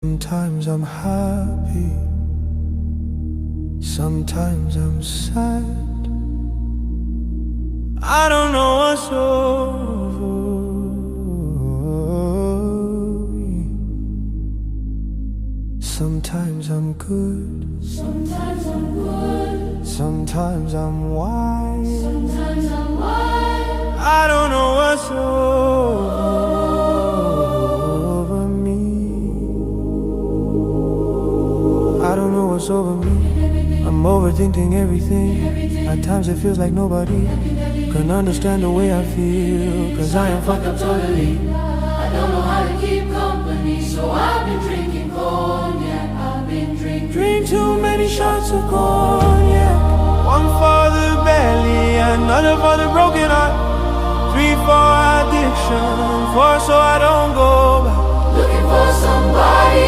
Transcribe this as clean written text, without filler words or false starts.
Sometimes I'm happy, sometimes I'm sad. I don't know what's over me. Sometimes I'm good, Sometimes I'm good, sometimes I'm wise. sometimes I'm wild. I don't know what's over me. I don't know what's over me. I'm overthinking everything. At times it feels like nobody can understand the way I feel, 'cause I am fucked up totally. I don't know how to keep company, so I've been drinking cognac. I've been drinking. Drink too many shots of cognac. One for the belly, another for the broken heart. 3 for addiction, 4 so I don't go back. Looking for somebody